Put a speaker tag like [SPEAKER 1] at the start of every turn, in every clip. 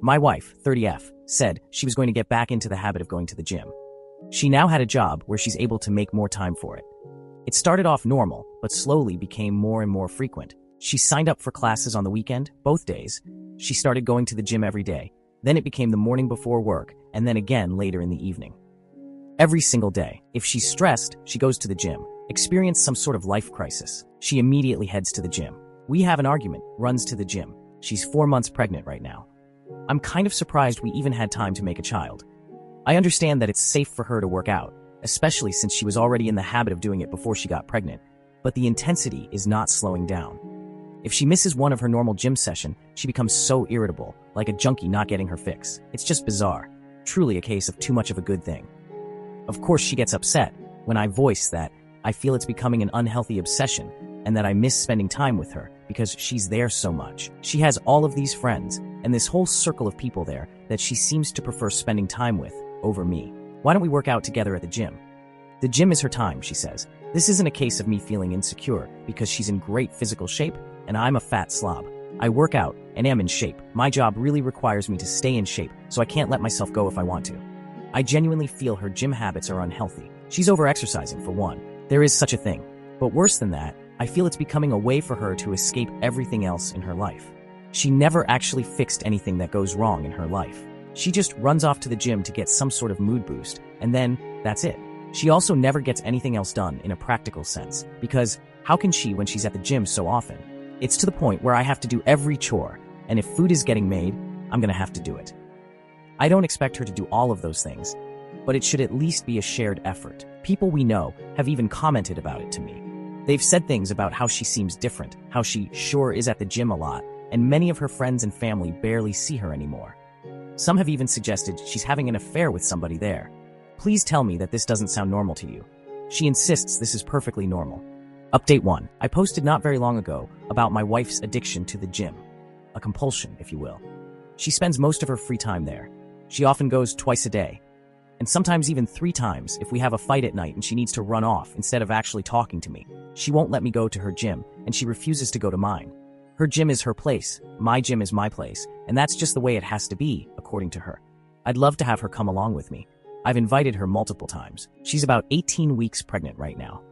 [SPEAKER 1] My wife, 30F, said she was going to get back into the habit of going to the gym. She now had a job where she's able to make more time for it. It started off normal, but slowly became more and more frequent. She signed up for classes on the weekend, both days. She started going to the gym every day. Then it became the morning before work, and then again later in the evening. Every single day. If she's stressed, she goes to the gym. Experience some sort of life crisis, she immediately heads to the gym. We have an argument, runs to the gym. She's 4 months pregnant right now. I'm kind of surprised we even had time to make a child. I understand that it's safe for her to work out, especially since she was already in the habit of doing it before she got pregnant, but the intensity is not slowing down. If she misses one of her normal gym session, she becomes so irritable, like a junkie not getting her fix. It's just bizarre. Truly a case of too much of a good thing. Of course, she gets upset when I voice that I feel it's becoming an unhealthy obsession and that I miss spending time with her because she's there so much. She has all of these friends and this whole circle of people there that she seems to prefer spending time with over me. Why don't we work out together at the gym? The gym is her time, she says. This isn't a case of me feeling insecure because she's in great physical shape and I'm a fat slob. I work out and am in shape. My job really requires me to stay in shape, so I can't let myself go if I want to. I genuinely feel her gym habits are unhealthy. She's over-exercising, for one. There is such a thing. But worse than that, I feel it's becoming a way for her to escape everything else in her life. She never actually fixed anything that goes wrong in her life. She just runs off to the gym to get some sort of mood boost, and then that's it. She also never gets anything else done in a practical sense, because how can she when she's at the gym so often? It's to the point where I have to do every chore, and if food is getting made, I'm gonna have to do it. I don't expect her to do all of those things, but it should at least be a shared effort. People we know have even commented about it to me. They've said things about how she seems different, how she sure is at the gym a lot, and many of her friends and family barely see her anymore. Some have even suggested she's having an affair with somebody there. Please tell me that this doesn't sound normal to you. She insists this is perfectly normal. Update 1. I posted not very long ago about my wife's addiction to the gym. A compulsion, if you will. She spends most of her free time there. She often goes twice a day, and sometimes even 3 times if we have a fight at night and she needs to run off instead of actually talking to me. She won't let me go to her gym, and she refuses to go to mine. Her gym is her place, my gym is my place, and that's just the way it has to be, according to her. I'd love to have her come along with me. I've invited her multiple times. She's about 18 weeks pregnant right now.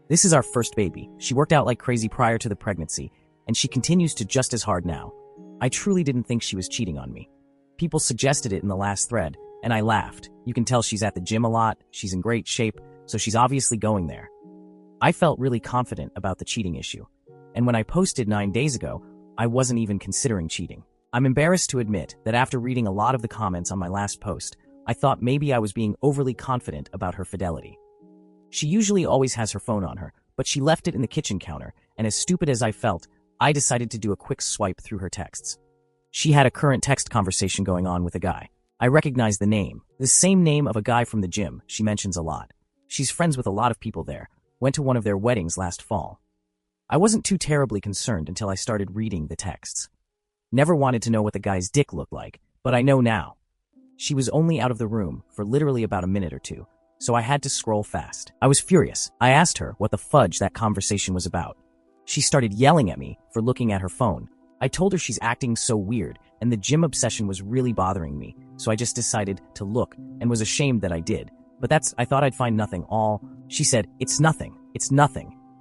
[SPEAKER 1] This is our first baby. She worked out like crazy prior to the pregnancy, and she continues to just as hard now. I truly didn't think she was cheating on me. People suggested it in the last thread, and I laughed. You can tell she's at the gym a lot, she's in great shape, so she's obviously going there. I felt really confident about the cheating issue, and when I posted 9 days ago, I wasn't even considering cheating. I'm embarrassed to admit that after reading a lot of the comments on my last post, I thought maybe I was being overly confident about her fidelity. She usually always has her phone on her, but she left it in the kitchen counter, and as stupid as I felt, I decided to do a quick swipe through her texts. She had a current text conversation going on with a guy. I recognized the name, the same name of a guy from the gym she mentions a lot. She's friends with a lot of people there, went to one of their weddings last fall. I wasn't too terribly concerned until I started reading the texts. Never wanted to know what the guy's dick looked like, but I know now. She was only out of the room for literally about a minute or two, so I had to scroll fast. I was furious. I asked her what the fudge that conversation was about. She started yelling at me for looking at her phone. I told her she's acting so weird, and the gym obsession was really bothering me, so I just decided to look, and was ashamed that I did. But I thought I'd find nothing. She said, it's nothing.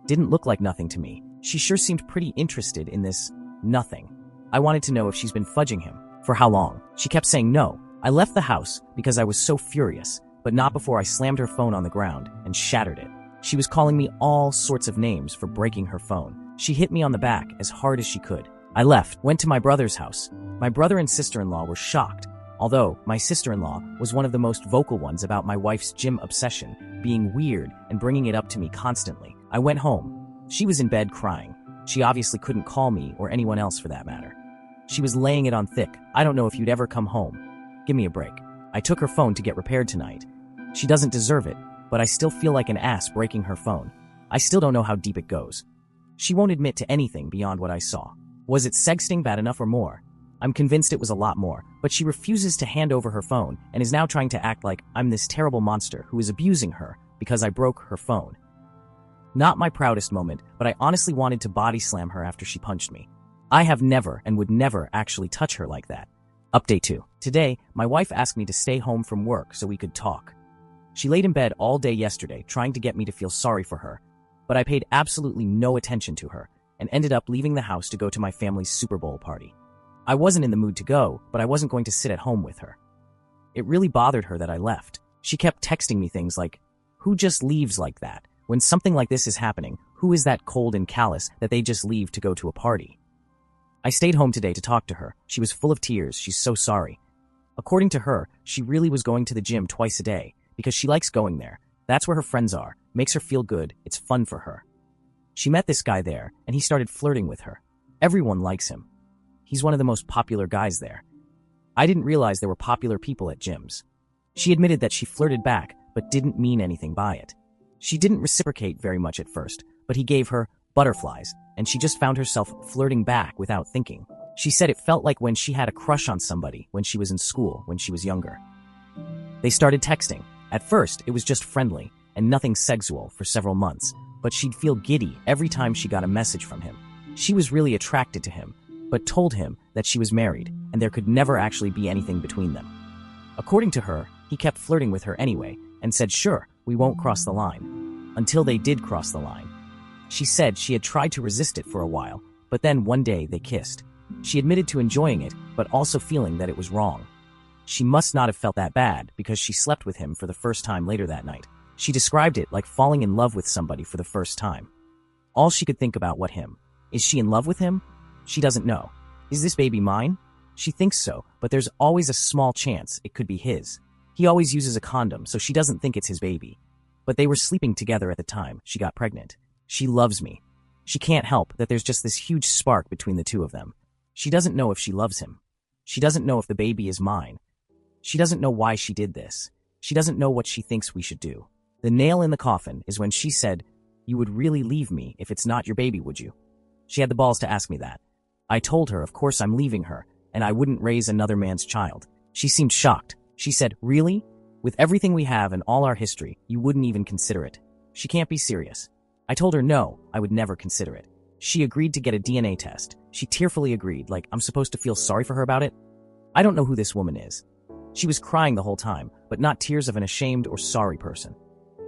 [SPEAKER 1] Didn't look like nothing to me. She sure seemed pretty interested in this nothing. I wanted to know if she's been fudging him. For how long? She kept saying no. I left the house because I was so furious, but not before I slammed her phone on the ground and shattered it. She was calling me all sorts of names for breaking her phone. She hit me on the back as hard as she could. I left, went to my brother's house. My brother and sister-in-law were shocked, although my sister-in-law was one of the most vocal ones about my wife's gym obsession, being weird and bringing it up to me constantly. I went home. She was in bed crying. She obviously couldn't call me or anyone else for that matter. She was laying it on thick. I don't know if you'd ever come home. Give me a break. I took her phone to get repaired tonight. She doesn't deserve it, but I still feel like an ass breaking her phone. I still don't know how deep it goes. She won't admit to anything beyond what I saw. Was it sexting bad enough or more? I'm convinced it was a lot more, but she refuses to hand over her phone and is now trying to act like I'm this terrible monster who is abusing her because I broke her phone. Not my proudest moment, but I honestly wanted to body slam her after she punched me. I have never and would never actually touch her like that. Update 2. Today, my wife asked me to stay home from work so we could talk. She laid in bed all day yesterday trying to get me to feel sorry for her, but I paid absolutely no attention to her and ended up leaving the house to go to my family's Super Bowl party. I wasn't in the mood to go, but I wasn't going to sit at home with her. It really bothered her that I left. She kept texting me things like, "Who just leaves like that? When something like this is happening, who is that cold and callous that they just leave to go to a party?" I stayed home today to talk to her. She was full of tears. She's so sorry. According to her, she really was going to the gym twice a day because she likes going there. That's where her friends are. Makes her feel good. It's fun for her. She met this guy there, and he started flirting with her. Everyone likes him. He's one of the most popular guys there. I didn't realize there were popular people at gyms. She admitted that she flirted back, but didn't mean anything by it. She didn't reciprocate very much at first, but he gave her butterflies, and she just found herself flirting back without thinking. She said it felt like when she had a crush on somebody when she was in school, when she was younger. They started texting. At first, it was just friendly and nothing sexual for several months, but she'd feel giddy every time she got a message from him. She was really attracted to him, but told him that she was married and there could never actually be anything between them. According to her, he kept flirting with her anyway and said, "Sure, we won't cross the line," until they did cross the line. She said she had tried to resist it for a while, but then one day they kissed. She admitted to enjoying it, but also feeling that it was wrong. She must not have felt that bad because she slept with him for the first time later that night. She described it like falling in love with somebody for the first time. All she could think about, what him? Is she in love with him? She doesn't know. Is this baby mine? She thinks so, but there's always a small chance it could be his. He always uses a condom, so she doesn't think it's his baby. But they were sleeping together at the time she got pregnant. She loves me. She can't help that there's just this huge spark between the two of them. She doesn't know if she loves him. She doesn't know if the baby is mine. She doesn't know why she did this. She doesn't know what she thinks we should do. The nail in the coffin is when she said, "You would really leave me if it's not your baby, would you?" She had the balls to ask me that. I told her, of course I'm leaving her, and I wouldn't raise another man's child. She seemed shocked. She said, "Really? With everything we have and all our history, you wouldn't even consider it?" She can't be serious. I told her no, I would never consider it. She agreed to get a DNA test. She tearfully agreed, like I'm supposed to feel sorry for her about it? I don't know who this woman is. She was crying the whole time, but not tears of an ashamed or sorry person.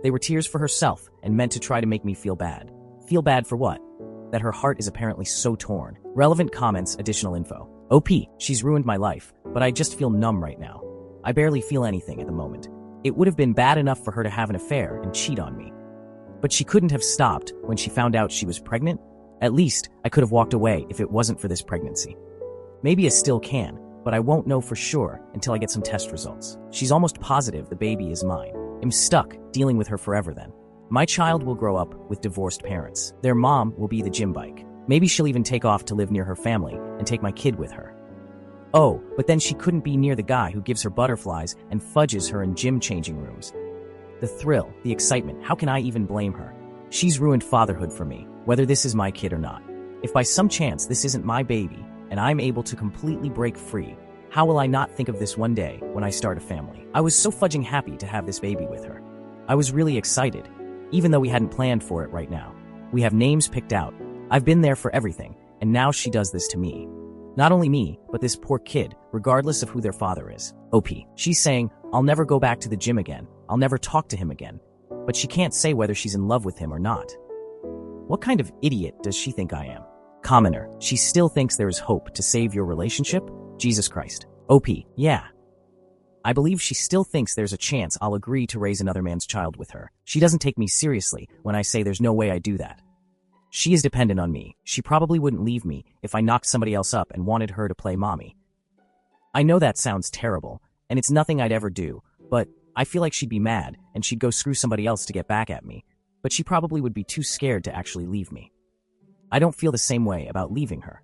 [SPEAKER 1] They were tears for herself and meant to try to make me feel bad. Feel bad for what? That her heart is apparently so torn. Relevant comments, additional info. OP, she's ruined my life, but I just feel numb right now. I barely feel anything at the moment. It would have been bad enough for her to have an affair and cheat on me. But she couldn't have stopped when she found out she was pregnant. At least, I could have walked away if it wasn't for this pregnancy. Maybe I still can, but I won't know for sure until I get some test results. She's almost positive the baby is mine. I'm stuck dealing with her forever then. My child will grow up with divorced parents. Their mom will be the gym bike. Maybe she'll even take off to live near her family and take my kid with her. Oh, but then she couldn't be near the guy who gives her butterflies and fudges her in gym changing rooms. The thrill, the excitement, how can I even blame her? She's ruined fatherhood for me, whether this is my kid or not. If by some chance this isn't my baby and I'm able to completely break free, how will I not think of this one day when I start a family? I was so fudging happy to have this baby with her. I was really excited, even though we hadn't planned for it right now. We have names picked out. I've been there for everything, and now she does this to me. Not only me, but this poor kid, regardless of who their father is. OP. She's saying, I'll never go back to the gym again. I'll never talk to him again. But she can't say whether she's in love with him or not. What kind of idiot does she think I am? Commenter. She still thinks there is hope to save your relationship? Jesus Christ. OP. Yeah. I believe she still thinks there's a chance I'll agree to raise another man's child with her. She doesn't take me seriously when I say there's no way I do that. She is dependent on me. She probably wouldn't leave me if I knocked somebody else up and wanted her to play mommy. I know that sounds terrible, and it's nothing I'd ever do, but I feel like she'd be mad and she'd go screw somebody else to get back at me, but she probably would be too scared to actually leave me. I don't feel the same way about leaving her.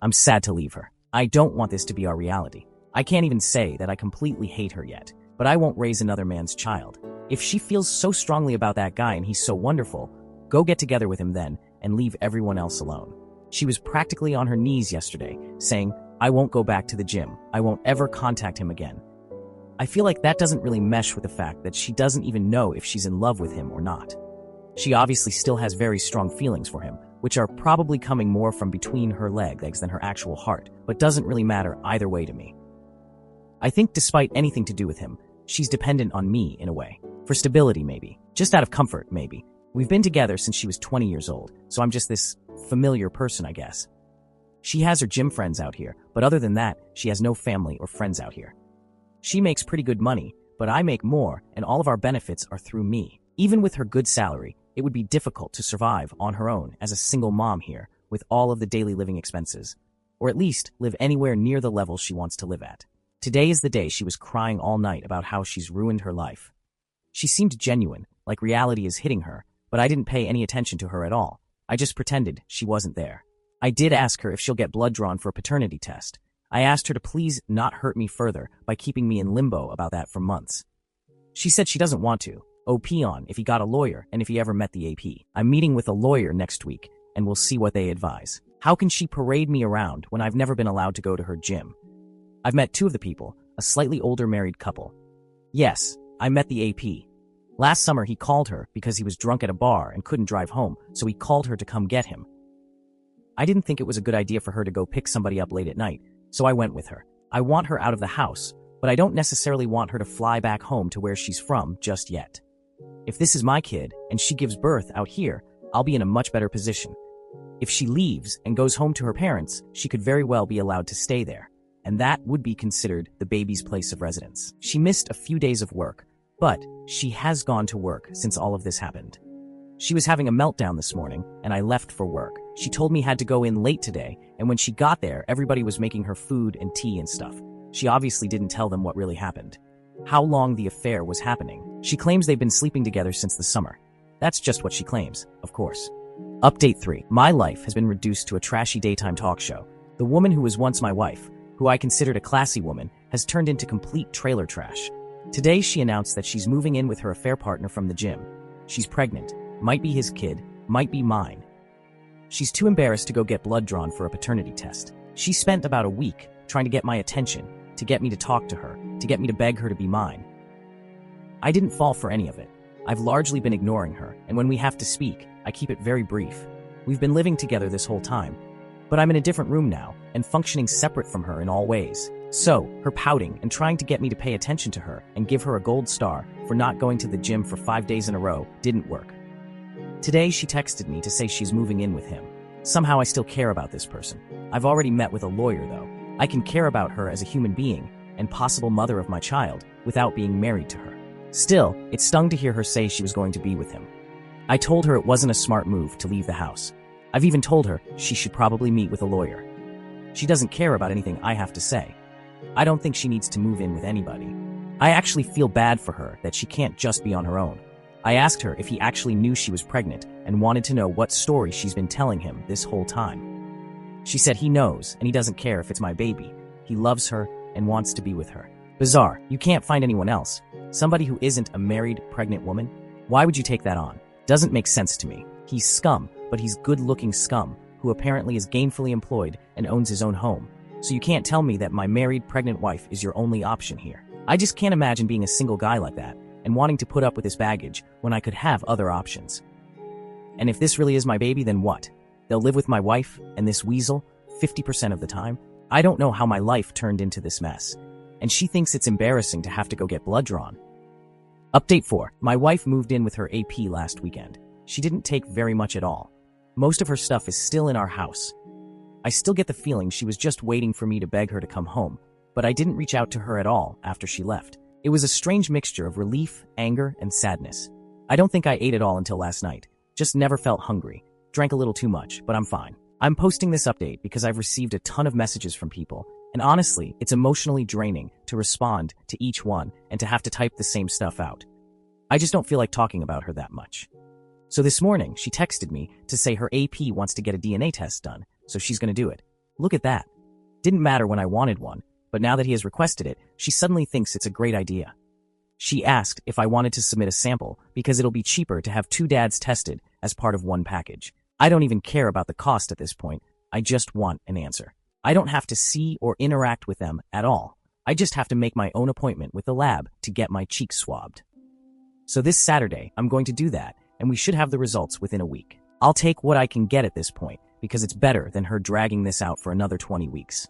[SPEAKER 1] I'm sad to leave her. I don't want this to be our reality. I can't even say that I completely hate her yet, but I won't raise another man's child. If she feels so strongly about that guy and he's so wonderful, go get together with him then and leave everyone else alone. She was practically on her knees yesterday, saying, I won't go back to the gym. I won't ever contact him again. I feel like that doesn't really mesh with the fact that she doesn't even know if she's in love with him or not. She obviously still has very strong feelings for him, which are probably coming more from between her legs than her actual heart, but doesn't really matter either way to me. I think despite anything to do with him, she's dependent on me in a way. For stability, maybe. Just out of comfort, maybe. We've been together since she was 20 years old, so I'm just this familiar person, I guess. She has her gym friends out here, but other than that, she has no family or friends out here. She makes pretty good money, but I make more, and all of our benefits are through me. Even with her good salary, it would be difficult to survive on her own as a single mom here with all of the daily living expenses, or at least live anywhere near the level she wants to live at. Today is the day she was crying all night about how she's ruined her life. She seemed genuine, like reality is hitting her, but I didn't pay any attention to her at all. I just pretended she wasn't there. I did ask her if she'll get blood drawn for a paternity test. I asked her to please not hurt me further by keeping me in limbo about that for months. She said she doesn't want to. On if he got a lawyer and if he ever met the AP. I'm meeting with a lawyer next week, and we'll see what they advise. How can she parade me around when I've never been allowed to go to her gym? I've met two of the people, a slightly older married couple. Yes, I met the AP. Last summer he called her because he was drunk at a bar and couldn't drive home, so he called her to come get him. I didn't think it was a good idea for her to go pick somebody up late at night, so I went with her. I want her out of the house, but I don't necessarily want her to fly back home to where she's from just yet. If this is my kid and she gives birth out here, I'll be in a much better position. If she leaves and goes home to her parents, she could very well be allowed to stay there, and that would be considered the baby's place of residence. She missed a few days of work, but she has gone to work since all of this happened. She was having a meltdown this morning, and I left for work. She told me had to go in late today, and when she got there, everybody was making her food and tea and stuff. She obviously didn't tell them what really happened. How long the affair was happening. She claims they've been sleeping together since the summer. That's just what she claims, of course. Update 3. My life has been reduced to a trashy daytime talk show. The woman who was once my wife, who I considered a classy woman, has turned into complete trailer trash. Today she announced that she's moving in with her affair partner from the gym. She's pregnant. Might be his kid, might be mine. She's too embarrassed to go get blood drawn for a paternity test. She spent about a week trying to get my attention, to get me to talk to her, to get me to beg her to be mine. I didn't fall for any of it. I've largely been ignoring her, and when we have to speak, I keep it very brief. We've been living together this whole time, but I'm in a different room now and functioning separate from her in all ways. So, her pouting and trying to get me to pay attention to her and give her a gold star for not going to the gym for 5 days in a row didn't work. Today, she texted me to say she's moving in with him. Somehow I still care about this person. I've already met with a lawyer, though. I can care about her as a human being and possible mother of my child without being married to her. Still, it stung to hear her say she was going to be with him. I told her it wasn't a smart move to leave the house. I've even told her she should probably meet with a lawyer. She doesn't care about anything I have to say. I don't think she needs to move in with anybody. I actually feel bad for her that she can't just be on her own. I asked her if he actually knew she was pregnant and wanted to know what story she's been telling him this whole time. She said he knows and he doesn't care if it's my baby. He loves her and wants to be with her. Bizarre. You can't find anyone else. Somebody who isn't a married, pregnant woman? Why would you take that on? Doesn't make sense to me. He's scum, but he's good-looking scum who apparently is gainfully employed and owns his own home. So you can't tell me that my married, pregnant wife is your only option here. I just can't imagine being a single guy like that and wanting to put up with this baggage when I could have other options. And if this really is my baby, then what? They'll live with my wife and this weasel 50% of the time? I don't know how my life turned into this mess. And she thinks it's embarrassing to have to go get blood drawn. Update 4. My wife moved in with her AP last weekend. She didn't take very much at all. Most of her stuff is still in our house. I still get the feeling she was just waiting for me to beg her to come home, but I didn't reach out to her at all after she left. It was a strange mixture of relief, anger, and sadness. I don't think I ate at all until last night. Just never felt hungry. Drank a little too much, but I'm fine. I'm posting this update because I've received a ton of messages from people, and honestly, it's emotionally draining to respond to each one and to have to type the same stuff out. I just don't feel like talking about her that much. So this morning, she texted me to say her AP wants to get a DNA test done, so she's going to do it. Look at that. Didn't matter when I wanted one, but now that he has requested it, she suddenly thinks it's a great idea. She asked if I wanted to submit a sample because it'll be cheaper to have 2 dads tested as part of one package. I don't even care about the cost at this point. I just want an answer. I don't have to see or interact with them at all. I just have to make my own appointment with the lab to get my cheeks swabbed. So this Saturday, I'm going to do that, and we should have the results within a week. I'll take what I can get at this point, because it's better than her dragging this out for another 20 weeks.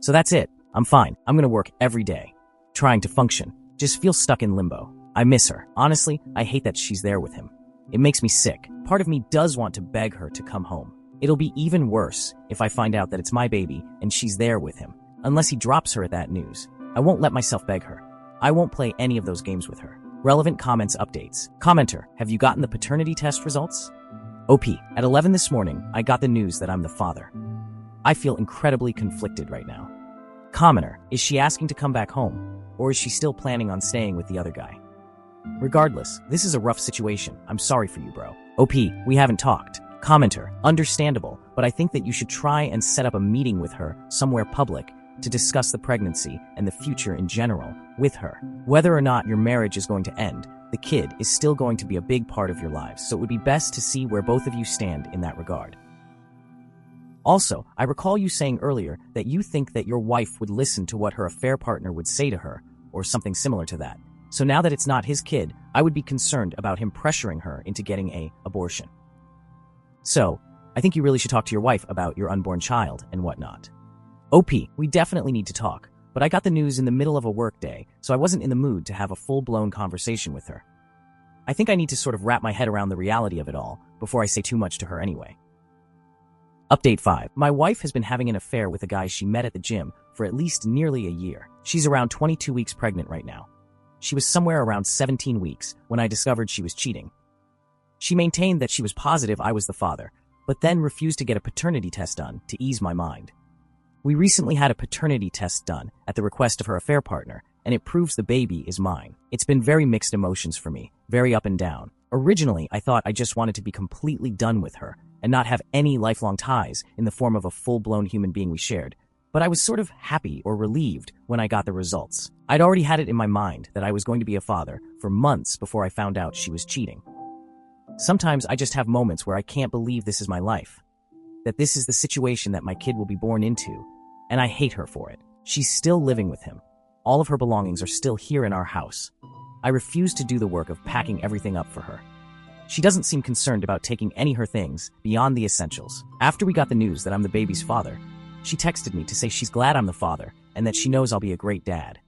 [SPEAKER 1] So that's it. I'm fine. I'm gonna work every day. Trying to function. Just feel stuck in limbo. I miss her. Honestly, I hate that she's there with him. It makes me sick. Part of me does want to beg her to come home. It'll be even worse if I find out that it's my baby and she's there with him. Unless he drops her at that news. I won't let myself beg her. I won't play any of those games with her. Relevant comments updates. Commenter, have you gotten the paternity test results? OP, at 11 this morning, I got the news that I'm the father. I feel incredibly conflicted right now. Commenter, is she asking to come back home? Or is she still planning on staying with the other guy? Regardless, this is a rough situation. I'm sorry for you, bro. OP, we haven't talked. Commenter, understandable, but I think that you should try and set up a meeting with her somewhere public to discuss the pregnancy and the future in general with her. Whether or not your marriage is going to end, the kid is still going to be a big part of your lives, so it would be best to see where both of you stand in that regard. Also, I recall you saying earlier that you think that your wife would listen to what her affair partner would say to her, or something similar to that. So now that it's not his kid, I would be concerned about him pressuring her into getting an abortion. So, I think you really should talk to your wife about your unborn child and whatnot. OP, we definitely need to talk, but I got the news in the middle of a work day, so I wasn't in the mood to have a full-blown conversation with her. I think I need to sort of wrap my head around the reality of it all before I say too much to her anyway. Update 5. My wife has been having an affair with a guy she met at the gym for at least nearly a year. She's around 22 weeks pregnant right now. She was somewhere around 17 weeks when I discovered she was cheating. She maintained that she was positive I was the father, but then refused to get a paternity test done to ease my mind. We recently had a paternity test done at the request of her affair partner, and it proves the baby is mine. It's been very mixed emotions for me, very up and down. Originally, I thought I just wanted to be completely done with her and not have any lifelong ties in the form of a full-blown human being we shared. But I was sort of happy or relieved when I got the results. I'd already had it in my mind that I was going to be a father for months before I found out she was cheating. Sometimes I just have moments where I can't believe this is my life, that this is the situation that my kid will be born into, and I hate her for it. She's still living with him. All of her belongings are still here in our house. I refuse to do the work of packing everything up for her. She doesn't seem concerned about taking any of her things beyond the essentials. After we got the news that I'm the baby's father, she texted me to say she's glad I'm the father and that she knows I'll be a great dad.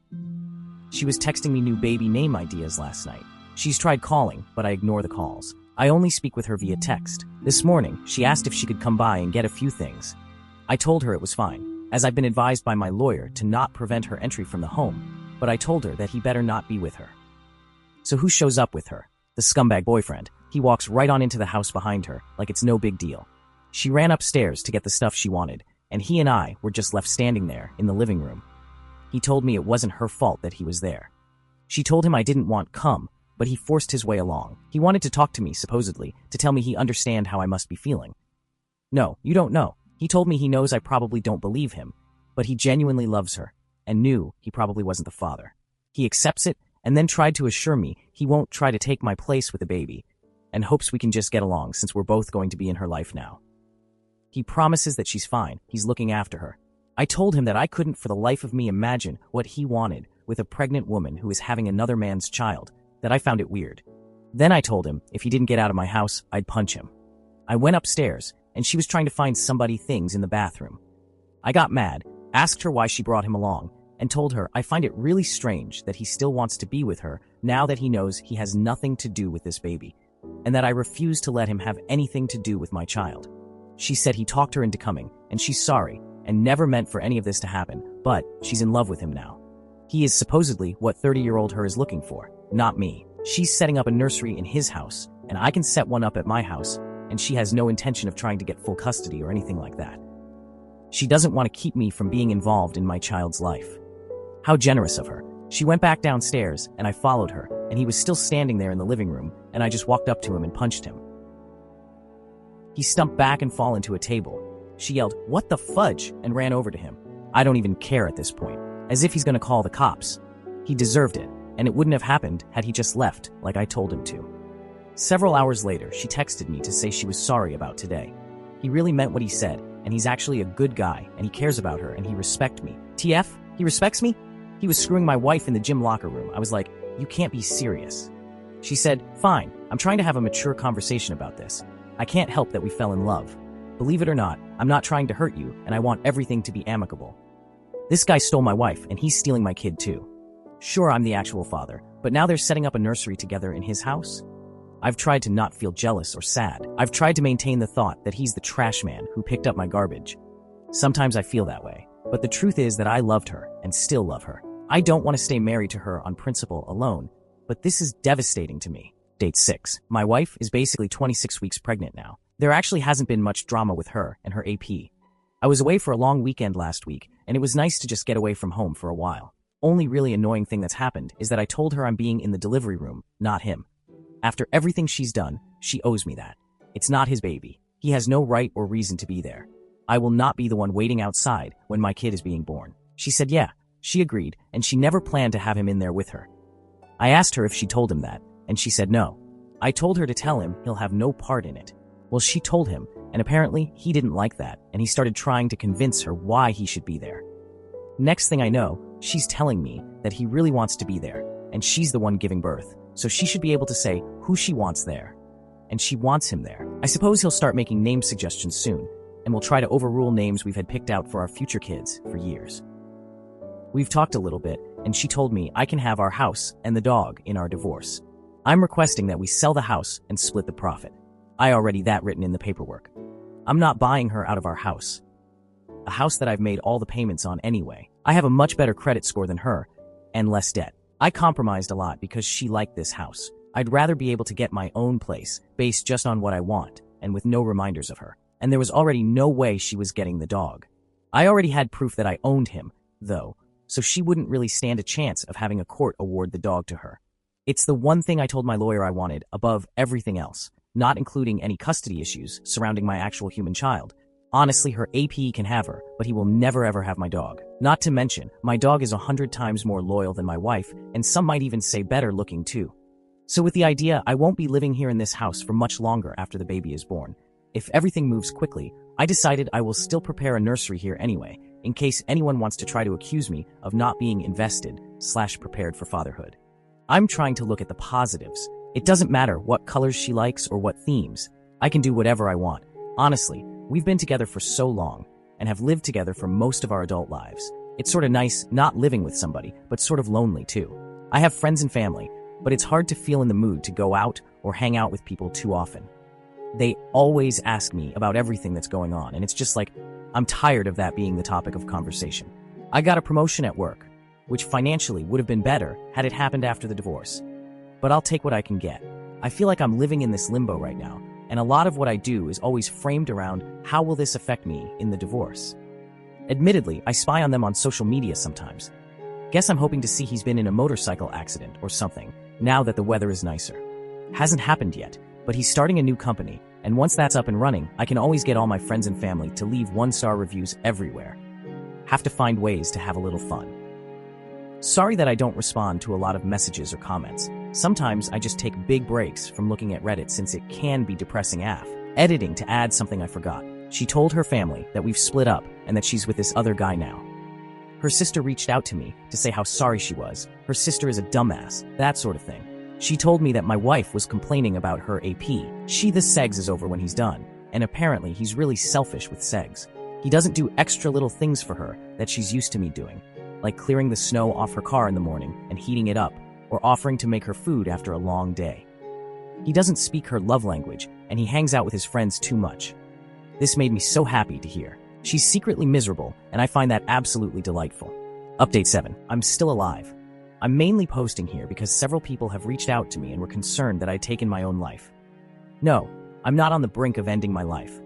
[SPEAKER 1] She was texting me new baby name ideas last night. She's tried calling, but I ignore the calls. I only speak with her via text. This morning, she asked if she could come by and get a few things. I told her it was fine, as I've been advised by my lawyer to not prevent her entry from the home, but I told her that he better not be with her. So who shows up with her? The scumbag boyfriend. He walks right on into the house behind her, like it's no big deal. She ran upstairs to get the stuff she wanted, and he and I were just left standing there in the living room. He told me it wasn't her fault that he was there. She told him I didn't want come, but he forced his way along. He wanted to talk to me, supposedly, to tell me he understand how I must be feeling. No, you don't know. He told me he knows I probably don't believe him, but he genuinely loves her, and knew he probably wasn't the father. He accepts it, and then tried to assure me he won't try to take my place with the baby, and hopes we can just get along since we're both going to be in her life now. He promises that she's fine, he's looking after her. I told him that I couldn't for the life of me imagine what he wanted with a pregnant woman who is having another man's child, that I found it weird. Then I told him if he didn't get out of my house, I'd punch him. I went upstairs, and she was trying to find somebody things in the bathroom. I got mad, asked her why she brought him along, and told her I find it really strange that he still wants to be with her now that he knows he has nothing to do with this baby, and that I refuse to let him have anything to do with my child. She said he talked her into coming, and she's sorry, and never meant for any of this to happen, but she's in love with him now. He is supposedly what 30-year-old her is looking for, not me. She's setting up a nursery in his house, and I can set one up at my house, and she has no intention of trying to get full custody or anything like that. She doesn't want to keep me from being involved in my child's life. How generous of her. She went back downstairs, and I followed her, and he was still standing there in the living room, and I just walked up to him and punched him. He stumped back and fall into a table. She yelled, "What the fudge?" and ran over to him. I don't even care at this point, as if he's going to call the cops. He deserved it, and it wouldn't have happened had he just left like I told him to. Several hours later, she texted me to say she was sorry about today. He really meant what he said, and he's actually a good guy, and he cares about her, and he respects me. TF? He respects me? He was screwing my wife in the gym locker room. I was like, you can't be serious. She said, fine, I'm trying to have a mature conversation about this. I can't help that we fell in love. Believe it or not, I'm not trying to hurt you, and I want everything to be amicable. This guy stole my wife, and he's stealing my kid too. Sure, I'm the actual father, but now they're setting up a nursery together in his house? I've tried to not feel jealous or sad. I've tried to maintain the thought that he's the trash man who picked up my garbage. Sometimes I feel that way, but the truth is that I loved her and still love her. I don't want to stay married to her on principle alone, but this is devastating to me. Date 6. My wife is basically 26 weeks pregnant now. There actually hasn't been much drama with her and her AP. I was away for a long weekend last week, and it was nice to just get away from home for a while. Only really annoying thing that's happened is that I told her I'm being in the delivery room, not him. After everything she's done, she owes me that. It's not his baby. He has no right or reason to be there. I will not be the one waiting outside when my kid is being born. She said yeah. She agreed, and she never planned to have him in there with her. I asked her if she told him that, and she said no. I told her to tell him he'll have no part in it. Well, she told him, and apparently he didn't like that, and he started trying to convince her why he should be there. Next thing I know, she's telling me that he really wants to be there, and she's the one giving birth, so she should be able to say who she wants there. And she wants him there. I suppose he'll start making name suggestions soon, and we'll try to overrule names we've had picked out for our future kids for years. We've talked a little bit, and she told me I can have our house and the dog in our divorce. I'm requesting that we sell the house and split the profit. I already that written in the paperwork. I'm not buying her out of our house. A house that I've made all the payments on anyway. I have a much better credit score than her, and less debt. I compromised a lot because she liked this house. I'd rather be able to get my own place, based just on what I want, and with no reminders of her. And there was already no way she was getting the dog. I already had proof that I owned him, though, so she wouldn't really stand a chance of having a court award the dog to her. It's the one thing I told my lawyer I wanted above everything else, not including any custody issues surrounding my actual human child. Honestly, her AP can have her, but he will never ever have my dog. Not to mention, my dog is 100 times more loyal than my wife, and some might even say better looking too. So with the idea I won't be living here in this house for much longer after the baby is born, if everything moves quickly, I decided I will still prepare a nursery here anyway, in case anyone wants to try to accuse me of not being invested/prepared for fatherhood. I'm trying to look at the positives. It doesn't matter what colors she likes or what themes. I can do whatever I want. Honestly, we've been together for so long and have lived together for most of our adult lives. It's sort of nice not living with somebody, but sort of lonely too. I have friends and family, but it's hard to feel in the mood to go out or hang out with people too often. They always ask me about everything that's going on, and it's just like, I'm tired of that being the topic of conversation. I got a promotion at work, which financially would have been better had it happened after the divorce. But I'll take what I can get. I feel like I'm living in this limbo right now, and a lot of what I do is always framed around how will this affect me in the divorce. Admittedly, I spy on them on social media sometimes. Guess I'm hoping to see he's been in a motorcycle accident or something, now that the weather is nicer. Hasn't happened yet, but he's starting a new company, and once that's up and running, I can always get all my friends and family to leave 1-star reviews everywhere. Have to find ways to have a little fun. Sorry that I don't respond to a lot of messages or comments. Sometimes I just take big breaks from looking at Reddit since it can be depressing AF. Editing to add something I forgot. She told her family that we've split up and that she's with this other guy now. Her sister reached out to me to say how sorry she was. Her sister is a dumbass, that sort of thing. She told me that my wife was complaining about her AP. The Segs is over when he's done, and apparently he's really selfish with Segs. He doesn't do extra little things for her that she's used to me doing, like clearing the snow off her car in the morning and heating it up, or offering to make her food after a long day. He doesn't speak her love language, and he hangs out with his friends too much. This made me so happy to hear. She's secretly miserable, and I find that absolutely delightful. Update 7. I'm still alive. I'm mainly posting here because several people have reached out to me and were concerned that I'd taken my own life. No, I'm not on the brink of ending my life.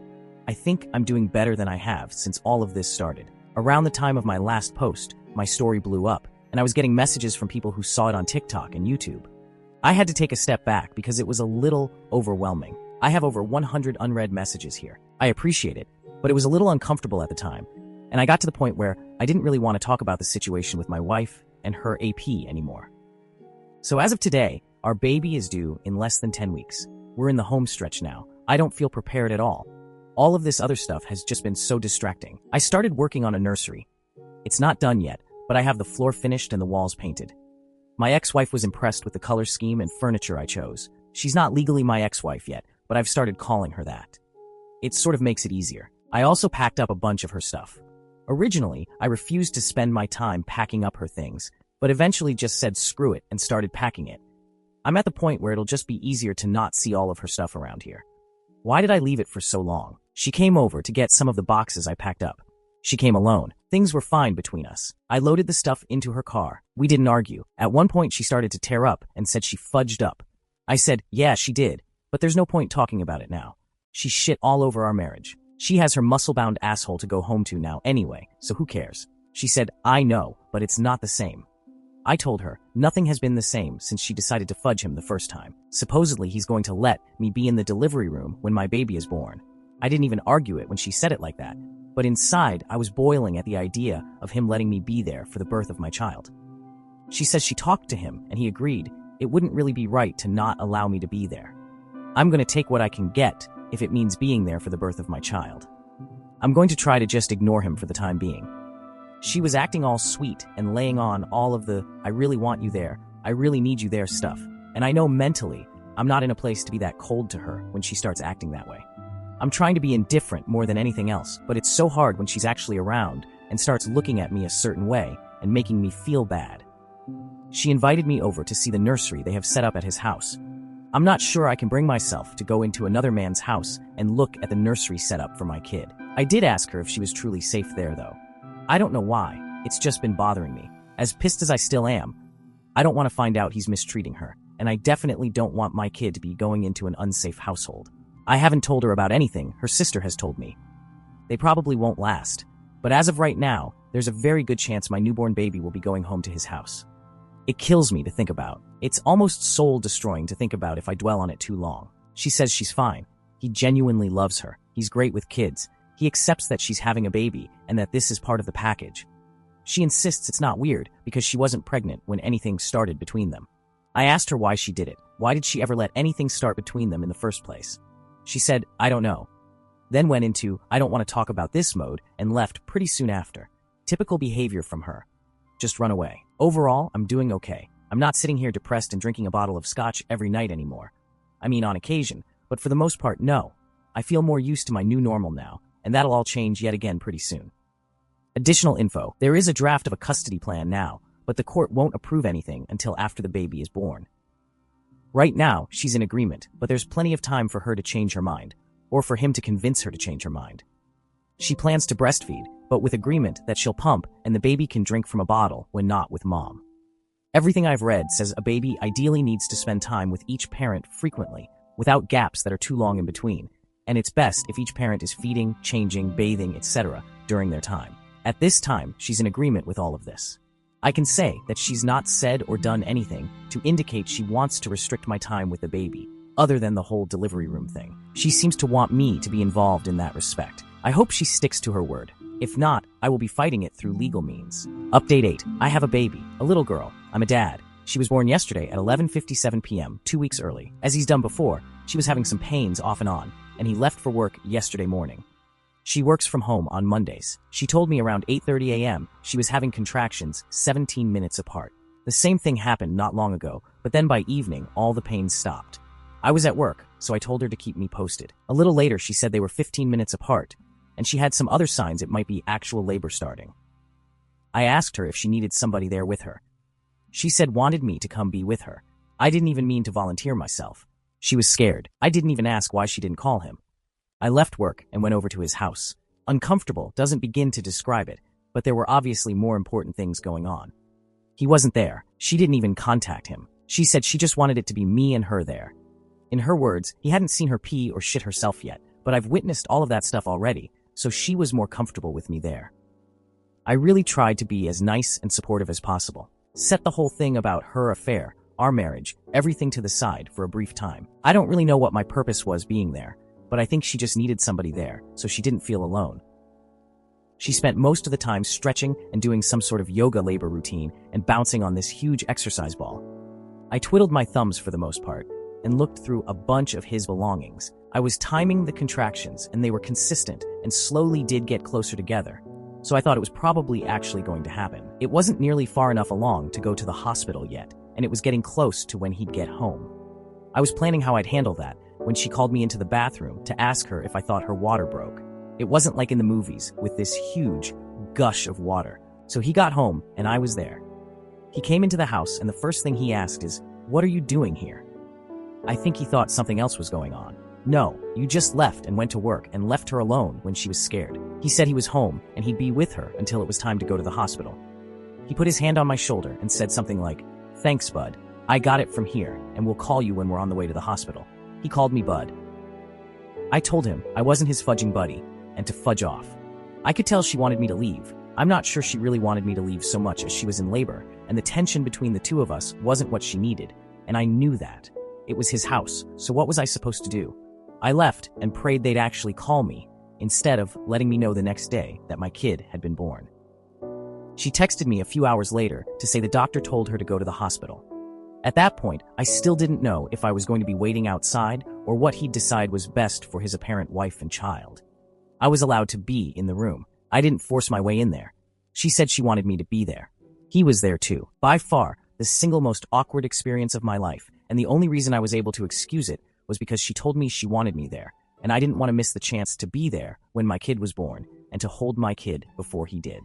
[SPEAKER 1] I think I'm doing better than I have since all of this started. Around the time of my last post, my story blew up, and I was getting messages from people who saw it on TikTok and YouTube. I had to take a step back because it was a little overwhelming. I have over 100 unread messages here. I appreciate it, but it was a little uncomfortable at the time, and I got to the point where I didn't really want to talk about the situation with my wife and her AP anymore. So as of today, our baby is due in less than 10 weeks. We're in the home stretch now. I don't feel prepared at all. All of this other stuff has just been so distracting. I started working on a nursery. It's not done yet, but I have the floor finished and the walls painted. My ex-wife was impressed with the color scheme and furniture I chose. She's not legally my ex-wife yet, but I've started calling her that. It sort of makes it easier. I also packed up a bunch of her stuff. Originally, I refused to spend my time packing up her things, but eventually just said screw it and started packing it. I'm at the point where it'll just be easier to not see all of her stuff around here. Why did I leave it for so long? She came over to get some of the boxes I packed up. She came alone. Things were fine between us. I loaded the stuff into her car. We didn't argue. At one point, she started to tear up and said she fudged up. I said, yeah, she did, but there's no point talking about it now. She shit all over our marriage. She has her muscle-bound asshole to go home to now anyway, so who cares? She said, I know, but it's not the same. I told her, nothing has been the same since she decided to fudge him the first time. Supposedly, he's going to let me be in the delivery room when my baby is born. I didn't even argue it when she said it like that, but inside, I was boiling at the idea of him letting me be there for the birth of my child. She says she talked to him, and he agreed it wouldn't really be right to not allow me to be there. I'm going to take what I can get if it means being there for the birth of my child. I'm going to try to just ignore him for the time being. She was acting all sweet and laying on all of the, I really want you there, I really need you there stuff. And I know mentally, I'm not in a place to be that cold to her when she starts acting that way. I'm trying to be indifferent more than anything else, but it's so hard when she's actually around and starts looking at me a certain way and making me feel bad. She invited me over to see the nursery they have set up at his house. I'm not sure I can bring myself to go into another man's house and look at the nursery setup for my kid. I did ask her if she was truly safe there, though. I don't know why. It's just been bothering me. As pissed as I still am, I don't want to find out he's mistreating her, and I definitely don't want my kid to be going into an unsafe household. I haven't told her about anything her sister has told me. They probably won't last, but as of right now, there's a very good chance my newborn baby will be going home to his house. It kills me to think about. It's almost soul-destroying to think about if I dwell on it too long. She says she's fine. He genuinely loves her. He's great with kids. He accepts that she's having a baby and that this is part of the package. She insists it's not weird because she wasn't pregnant when anything started between them. I asked her why she did it. Why did she ever let anything start between them in the first place? She said, I don't know. Then went into, I don't want to talk about this mode and left pretty soon after. Typical behavior from her. Just run away. Overall, I'm doing okay. I'm not sitting here depressed and drinking a bottle of scotch every night anymore. I mean, on occasion, but for the most part, no. I feel more used to my new normal now, and that'll all change yet again pretty soon. Additional info. There is a draft of a custody plan now, but the court won't approve anything until after the baby is born. Right now, she's in agreement, but there's plenty of time for her to change her mind, or for him to convince her to change her mind. She plans to breastfeed, but with agreement that she'll pump and the baby can drink from a bottle when not with mom. Everything I've read says a baby ideally needs to spend time with each parent frequently, without gaps that are too long in between, and it's best if each parent is feeding, changing, bathing, etc. during their time. At this time, she's in agreement with all of this. I can say that she's not said or done anything to indicate she wants to restrict my time with the baby, other than the whole delivery room thing. She seems to want me to be involved in that respect. I hope she sticks to her word. If not, I will be fighting it through legal means. Update 8. I have a baby, a little girl. I'm a dad. She was born yesterday at 11:57 p.m., 2 weeks early. As he's done before, she was having some pains off and on, and he left for work yesterday morning. She works from home on Mondays. She told me around 8:30 a.m. she was having contractions 17 minutes apart. The same thing happened not long ago, but then by evening, all the pains stopped. I was at work, so I told her to keep me posted. A little later, she said they were 15 minutes apart, and she had some other signs it might be actual labor starting. I asked her if she needed somebody there with her. She said wanted me to come be with her. I didn't even mean to volunteer myself. She was scared. I didn't even ask why she didn't call him. I left work and went over to his house. Uncomfortable doesn't begin to describe it, but there were obviously more important things going on. He wasn't there. She didn't even contact him. She said she just wanted it to be me and her there. In her words, he hadn't seen her pee or shit herself yet, but I've witnessed all of that stuff already, so she was more comfortable with me there. I really tried to be as nice and supportive as possible. Set the whole thing about her affair, our marriage, everything to the side for a brief time. I don't really know what my purpose was being there, but I think she just needed somebody there, so she didn't feel alone. She spent most of the time stretching and doing some sort of yoga labor routine and bouncing on this huge exercise ball. I twiddled my thumbs for the most part and looked through a bunch of his belongings. I was timing the contractions and they were consistent and slowly did get closer together, so I thought it was probably actually going to happen. It wasn't nearly far enough along to go to the hospital yet, and it was getting close to when he'd get home. I was planning how I'd handle that when she called me into the bathroom to ask her if I thought her water broke. It wasn't like in the movies with this huge, gush of water. So he got home, and I was there. He came into the house, and the first thing he asked is, "What are you doing here?" I think he thought something else was going on. "No, you just left and went to work and left her alone when she was scared." He said he was home, and he'd be with her until it was time to go to the hospital. He put his hand on my shoulder and said something like, "Thanks, Bud. I got it from here, and we'll call you when we're on the way to the hospital." He called me Bud. I told him I wasn't his fudging buddy, and to fudge off. I could tell she wanted me to leave. I'm not sure she really wanted me to leave so much as she was in labor, and the tension between the two of us wasn't what she needed, and I knew that. It was his house, so what was I supposed to do? I left and prayed they'd actually call me, instead of letting me know the next day that my kid had been born. She texted me a few hours later to say the doctor told her to go to the hospital. At that point, I still didn't know if I was going to be waiting outside or what he'd decide was best for his apparent wife and child. I was allowed to be in the room. I didn't force my way in there. She said she wanted me to be there. He was there too. By far, the single most awkward experience of my life, and the only reason I was able to excuse it was because she told me she wanted me there, and I didn't want to miss the chance to be there when my kid was born and to hold my kid before he did.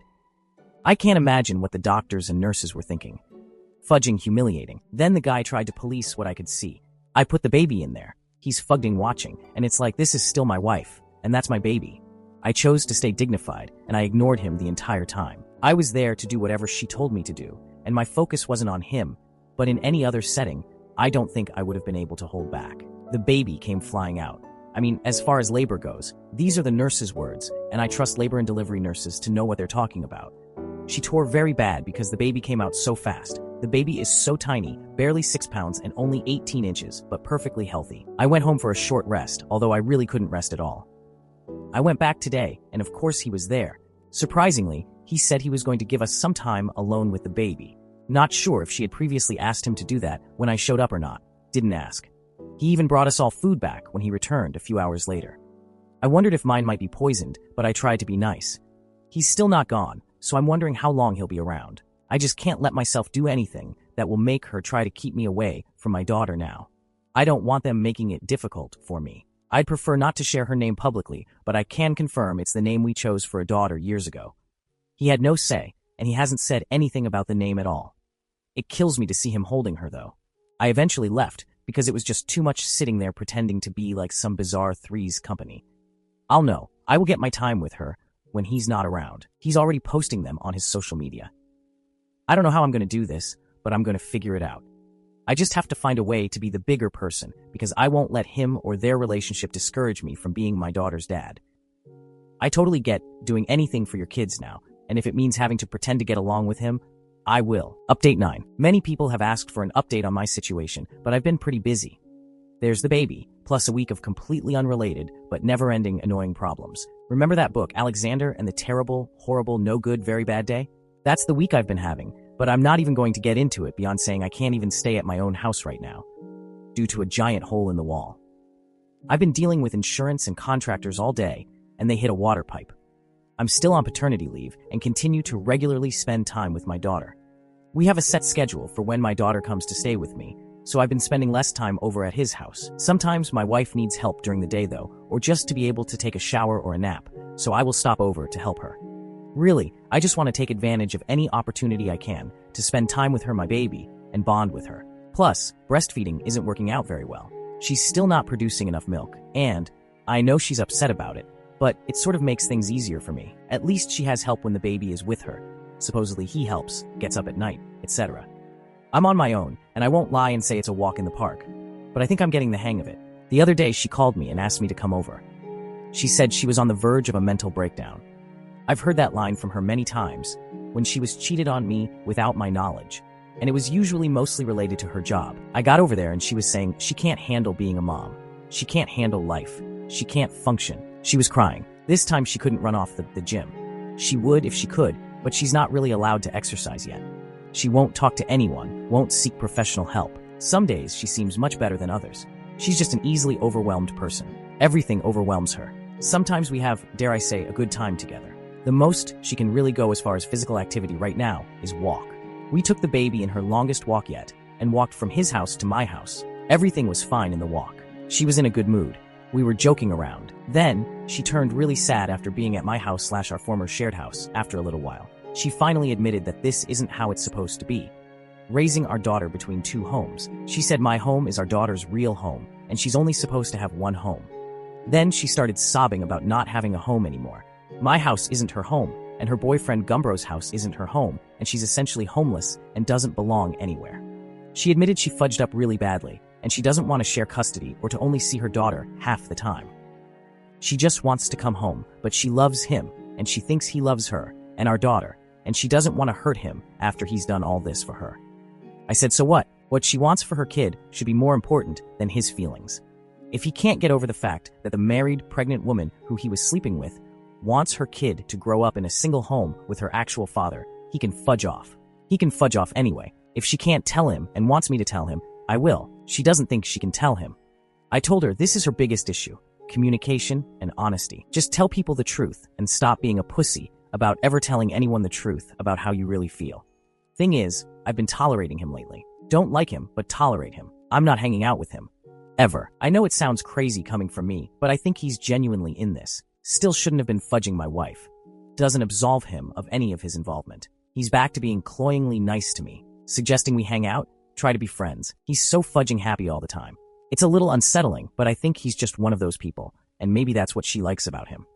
[SPEAKER 1] I can't imagine what the doctors and nurses were thinking. Fudging humiliating. Then the guy tried to police what I could see. I put the baby in there. He's fugging watching, and it's like this is still my wife, and that's my baby. I chose to stay dignified, and I ignored him the entire time. I was there to do whatever she told me to do, and my focus wasn't on him, but in any other setting, I don't think I would have been able to hold back. The baby came flying out. I mean, as far as labor goes, these are the nurses' words, and I trust labor and delivery nurses to know what they're talking about. She tore very bad because the baby came out so fast. The baby is so tiny, barely 6 pounds and only 18 inches, but perfectly healthy. I went home for a short rest, although I really couldn't rest at all. I went back today, and of course he was there. Surprisingly, he said he was going to give us some time alone with the baby. Not sure if she had previously asked him to do that when I showed up or not. Didn't ask. He even brought us all food back when he returned a few hours later. I wondered if mine might be poisoned, but I tried to be nice. He's still not gone, so I'm wondering how long he'll be around. I just can't let myself do anything that will make her try to keep me away from my daughter now. I don't want them making it difficult for me. I'd prefer not to share her name publicly, but I can confirm it's the name we chose for a daughter years ago. He had no say, and he hasn't said anything about the name at all. It kills me to see him holding her, though. I eventually left because it was just too much sitting there pretending to be like some bizarre Three's Company. I'll know. I will get my time with her when he's not around. He's already posting them on his social media. I don't know how I'm going to do this, but I'm going to figure it out. I just have to find a way to be the bigger person because I won't let him or their relationship discourage me from being my daughter's dad. I totally get doing anything for your kids now, and if it means having to pretend to get along with him, I will. Update 9. Many people have asked for an update on my situation, but I've been pretty busy. There's the baby, plus a week of completely unrelated, but never-ending annoying problems. Remember that book, Alexander and the Terrible, Horrible, No Good, Very Bad Day? That's the week I've been having, but I'm not even going to get into it beyond saying I can't even stay at my own house right now, due to a giant hole in the wall. I've been dealing with insurance and contractors all day, and they hit a water pipe. I'm still on paternity leave and continue to regularly spend time with my daughter. We have a set schedule for when my daughter comes to stay with me, so I've been spending less time over at his house. Sometimes my wife needs help during the day though, or just to be able to take a shower or a nap, so I will stop over to help her. Really, I just want to take advantage of any opportunity I can to spend time with her, my baby, and bond with her. Plus, breastfeeding isn't working out very well. She's still not producing enough milk, and I know she's upset about it, but it sort of makes things easier for me. At least she has help when the baby is with her. Supposedly he helps, gets up at night, etc. I'm on my own, and I won't lie and say it's a walk in the park, but I think I'm getting the hang of it. The other day she called me and asked me to come over. She said she was on the verge of a mental breakdown. I've heard that line from her many times, when she was cheated on me without my knowledge, and it was usually mostly related to her job. I got over there and she was saying she can't handle being a mom. She can't handle life. She can't function. She was crying. This time she couldn't run off the gym. She would if she could, but she's not really allowed to exercise yet. She won't talk to anyone, won't seek professional help. Some days she seems much better than others. She's just an easily overwhelmed person. Everything overwhelms her. Sometimes we have, dare I say, a good time together. The most she can really go as far as physical activity right now is walk. We took the baby in her longest walk yet and walked from his house to my house. Everything was fine in the walk. She was in a good mood. We were joking around. Then, she turned really sad after being at my house / our former shared house after a little while. She finally admitted that this isn't how it's supposed to be. Raising our daughter between two homes. She said my home is our daughter's real home, and she's only supposed to have one home. Then she started sobbing about not having a home anymore. My house isn't her home, and her boyfriend Gumbro's house isn't her home, and she's essentially homeless and doesn't belong anywhere. She admitted she fudged up really badly, and she doesn't want to share custody or to only see her daughter half the time. She just wants to come home, but she loves him, and she thinks he loves her and our daughter, and she doesn't want to hurt him after he's done all this for her. I said, so what? What she wants for her kid should be more important than his feelings. If he can't get over the fact that the married, pregnant woman who he was sleeping with wants her kid to grow up in a single home with her actual father, he can fudge off. He can fudge off anyway. If she can't tell him and wants me to tell him, I will. She doesn't think she can tell him. I told her this is her biggest issue: communication and honesty. Just tell people the truth and stop being a pussy about ever telling anyone the truth about how you really feel. Thing is, I've been tolerating him lately. Don't like him, but tolerate him. I'm not hanging out with him. Ever. I know it sounds crazy coming from me, but I think he's genuinely in this. Still shouldn't have been fudging my wife. Doesn't absolve him of any of his involvement. He's back to being cloyingly nice to me, suggesting we hang out, try to be friends. He's so fudging happy all the time. It's a little unsettling, but I think he's just one of those people, and maybe that's what she likes about him.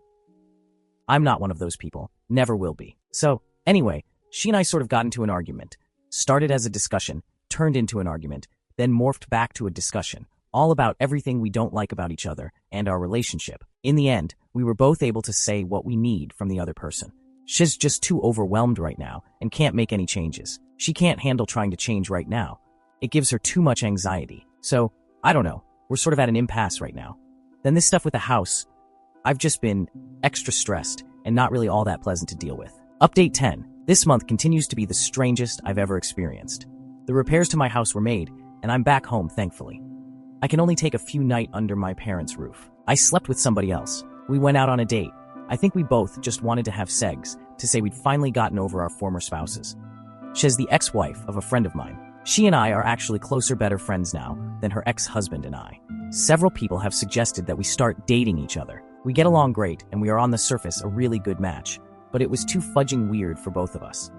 [SPEAKER 1] I'm not one of those people. Never will be. So, anyway, she and I sort of got into an argument. Started as a discussion, turned into an argument, then morphed back to a discussion, all about everything we don't like about each other and our relationship. In the end, we were both able to say what we need from the other person. She's just too overwhelmed right now and can't make any changes. She can't handle trying to change right now. It gives her too much anxiety. So, I don't know, we're sort of at an impasse right now. Then this stuff with the house, I've just been extra stressed and not really all that pleasant to deal with. Update 10. This month continues to be the strangest I've ever experienced. The repairs to my house were made, and I'm back home, thankfully. I can only take a few nights under my parents' roof. I slept with somebody else. We went out on a date. I think we both just wanted to have segs, to say we'd finally gotten over our former spouses. She's the ex-wife of a friend of mine. She and I are actually closer, better friends now than her ex-husband and I. Several people have suggested that we start dating each other. We get along great, and we are on the surface a really good match, but it was too fudging weird for both of us.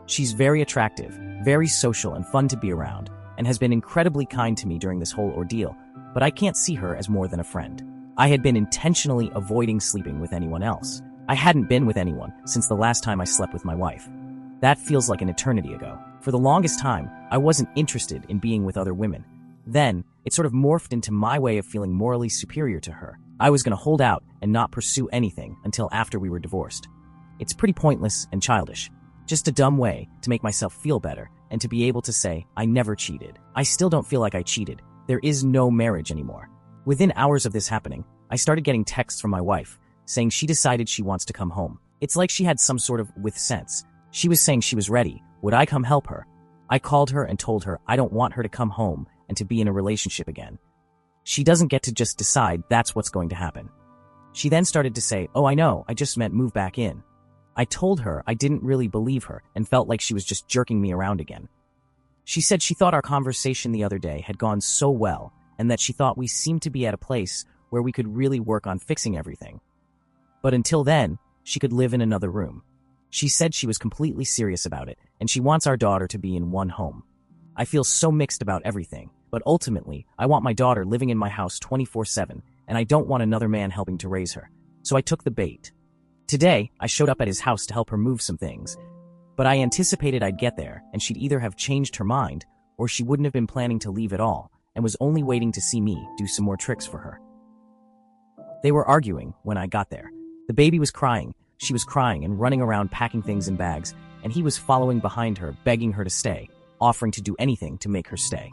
[SPEAKER 1] She's very attractive, very social and fun to be around, and has been incredibly kind to me during this whole ordeal, but I can't see her as more than a friend. I had been intentionally avoiding sleeping with anyone else. I hadn't been with anyone since the last time I slept with my wife. That feels like an eternity ago. For the longest time, I wasn't interested in being with other women. Then, it sort of morphed into my way of feeling morally superior to her. I was going to hold out and not pursue anything until after we were divorced. It's pretty pointless and childish. Just a dumb way to make myself feel better and to be able to say, I never cheated. I still don't feel like I cheated. There is no marriage anymore. Within hours of this happening, I started getting texts from my wife saying she decided she wants to come home. It's like she had some sort of with sense. She was saying she was ready. Would I come help her? I called her and told her I don't want her to come home and to be in a relationship again. She doesn't get to just decide that's what's going to happen. She then started to say, oh, I know, I just meant move back in. I told her I didn't really believe her and felt like she was just jerking me around again. She said she thought our conversation the other day had gone so well and that she thought we seemed to be at a place where we could really work on fixing everything. But until then, she could live in another room. She said she was completely serious about it and she wants our daughter to be in one home. I feel so mixed about everything, but ultimately, I want my daughter living in my house 24/7 and I don't want another man helping to raise her. So I took the bait. Today, I showed up at his house to help her move some things, but I anticipated I'd get there and she'd either have changed her mind or she wouldn't have been planning to leave at all and was only waiting to see me do some more tricks for her. They were arguing when I got there. The baby was crying, she was crying and running around packing things in bags, and he was following behind her, begging her to stay, offering to do anything to make her stay.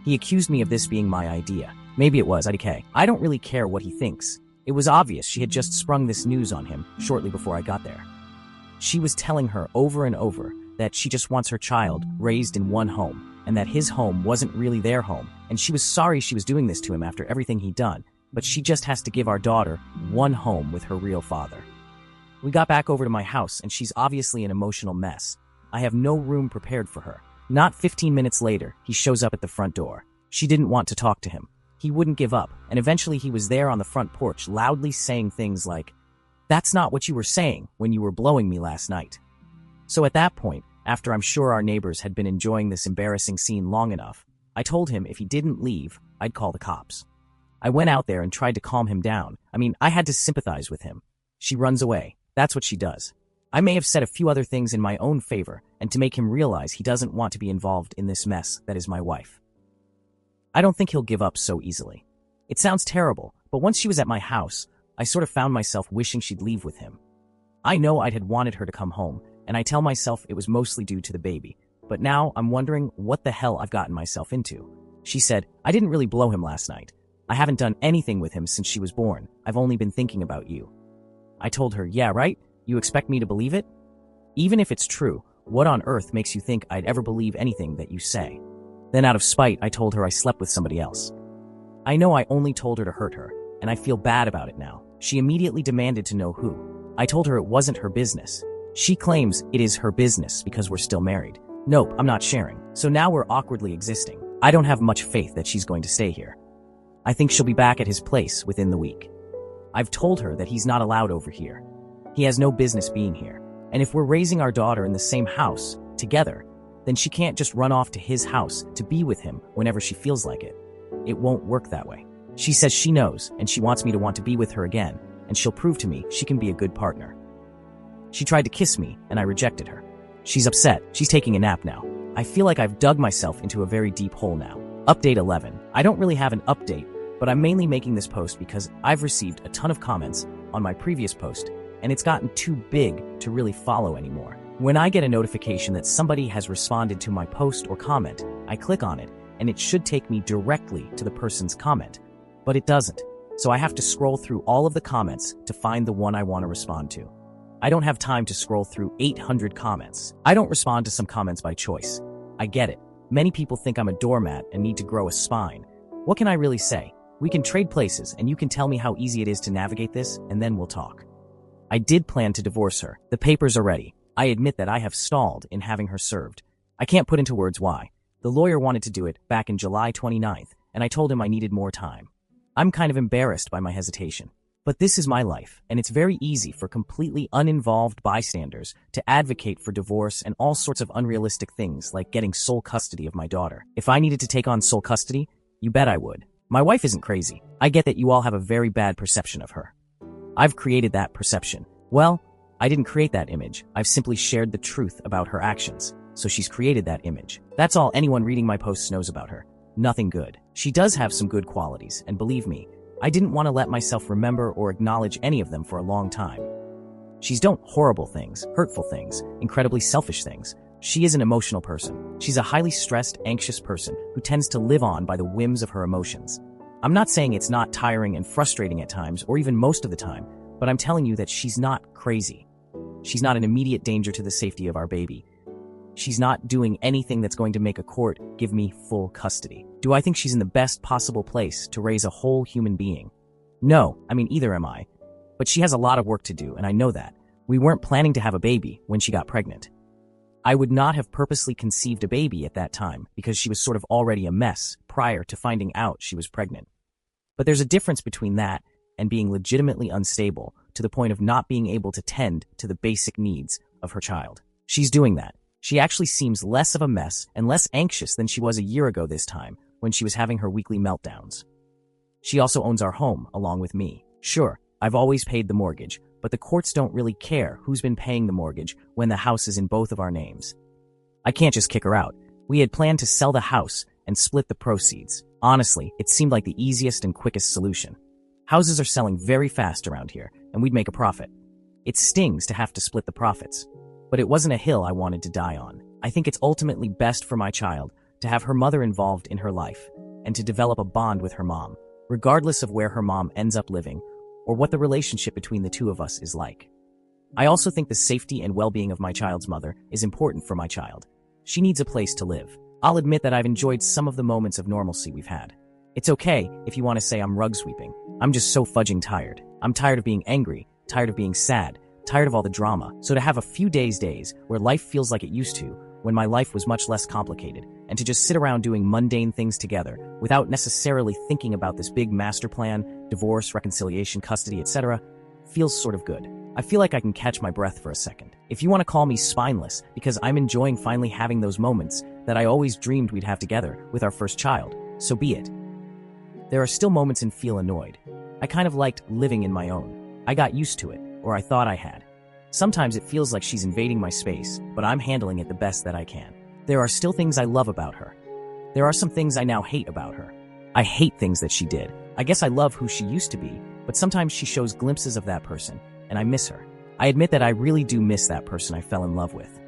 [SPEAKER 1] He accused me of this being my idea. Maybe it was, IDK. I don't really care what he thinks. It was obvious she had just sprung this news on him shortly before I got there. She was telling her over and over that she just wants her child raised in one home, and that his home wasn't really their home, and she was sorry she was doing this to him after everything he'd done, but she just has to give our daughter one home with her real father. We got back over to my house, and she's obviously an emotional mess. I have no room prepared for her. Not 15 minutes later, he shows up at the front door. She didn't want to talk to him. He wouldn't give up, and eventually he was there on the front porch loudly saying things like, "That's not what you were saying when you were blowing me last night." So at that point, after I'm sure our neighbors had been enjoying this embarrassing scene long enough, I told him if he didn't leave, I'd call the cops. I went out there and tried to calm him down. I had to sympathize with him. She runs away. That's what she does. I may have said a few other things in my own favor and to make him realize he doesn't want to be involved in this mess that is my wife. I don't think he'll give up so easily. It sounds terrible, but once she was at my house, I sort of found myself wishing she'd leave with him. I know I had wanted her to come home, and I tell myself it was mostly due to the baby. But now I'm wondering what the hell I've gotten myself into. She said, "I didn't really blow him last night. I haven't done anything with him since she was born. I've only been thinking about you." I told her, "Yeah, right? You expect me to believe it? Even if it's true, what on earth makes you think I'd ever believe anything that you say?" Then out of spite, I told her I slept with somebody else. I know I only told her to hurt her, and I feel bad about it now. She immediately demanded to know who. I told her it wasn't her business. She claims it is her business because we're still married. Nope, I'm not sharing. So now we're awkwardly existing. I don't have much faith that she's going to stay here. I think she'll be back at his place within the week. I've told her that he's not allowed over here. He has no business being here. And if we're raising our daughter in the same house, together, then she can't just run off to his house to be with him whenever she feels like it. It won't work that way. She says she knows, and she wants me to want to be with her again, and she'll prove to me she can be a good partner. She tried to kiss me, and I rejected her. She's upset. She's taking a nap now. I feel like I've dug myself into a very deep hole now. Update 11. I don't really have an update, but I'm mainly making this post because I've received a ton of comments on my previous post, and it's gotten too big to really follow anymore. When I get a notification that somebody has responded to my post or comment, I click on it, and it should take me directly to the person's comment. But it doesn't, so I have to scroll through all of the comments to find the one I want to respond to. I don't have time to scroll through 800 comments. I don't respond to some comments by choice. I get it. Many people think I'm a doormat and need to grow a spine. What can I really say? We can trade places, and you can tell me how easy it is to navigate this, and then we'll talk. I did plan to divorce her. The papers are ready. I admit that I have stalled in having her served. I can't put into words why. The lawyer wanted to do it back in July 29th, and I told him I needed more time. I'm kind of embarrassed by my hesitation. But this is my life, and it's very easy for completely uninvolved bystanders to advocate for divorce and all sorts of unrealistic things like getting sole custody of my daughter. If I needed to take on sole custody, you bet I would. My wife isn't crazy. I get that you all have a very bad perception of her. I've created that perception. Well, I didn't create that image. I've simply shared the truth about her actions. So she's created that image. That's all anyone reading my posts knows about her. Nothing good. She does have some good qualities, and believe me, I didn't want to let myself remember or acknowledge any of them for a long time. She's done horrible things, hurtful things, incredibly selfish things. She is an emotional person. She's a highly stressed, anxious person who tends to live on by the whims of her emotions. I'm not saying it's not tiring and frustrating at times, or even most of the time, but I'm telling you that she's not crazy. She's not an immediate danger to the safety of our baby. She's not doing anything that's going to make a court give me full custody. Do I think she's in the best possible place to raise a whole human being? No, either am I. But she has a lot of work to do, and I know that. We weren't planning to have a baby when she got pregnant. I would not have purposely conceived a baby at that time because she was sort of already a mess prior to finding out she was pregnant. But there's a difference between that and being legitimately unstable to the point of not being able to tend to the basic needs of her child. She's doing that. She actually seems less of a mess and less anxious than she was a year ago this time when she was having her weekly meltdowns. She also owns our home along with me. Sure, I've always paid the mortgage, but the courts don't really care who's been paying the mortgage when the house is in both of our names. I can't just kick her out. We had planned to sell the house and split the proceeds. Honestly, it seemed like the easiest and quickest solution. Houses are selling very fast around here, and we'd make a profit. It stings to have to split the profits. But it wasn't a hill I wanted to die on. I think it's ultimately best for my child to have her mother involved in her life and to develop a bond with her mom, regardless of where her mom ends up living or what the relationship between the two of us is like. I also think the safety and well-being of my child's mother is important for my child. She needs a place to live. I'll admit that I've enjoyed some of the moments of normalcy we've had. It's okay if you want to say I'm rug sweeping. I'm just so fudging tired. I'm tired of being angry, tired of being sad, tired of all the drama. So to have a few days where life feels like it used to, when my life was much less complicated, and to just sit around doing mundane things together without necessarily thinking about this big master plan, divorce, reconciliation, custody, etc., feels sort of good. I feel like I can catch my breath for a second. If you want to call me spineless, because I'm enjoying finally having those moments that I always dreamed we'd have together with our first child, so be it. There are still moments and feel annoyed. I kind of liked living in my own. I got used to it, or I thought I had. Sometimes it feels like she's invading my space, but I'm handling it the best that I can. There are still things I love about her. There are some things I now hate about her. I hate things that she did. I guess I love who she used to be, but sometimes she shows glimpses of that person, and I miss her. I admit that I really do miss that person I fell in love with.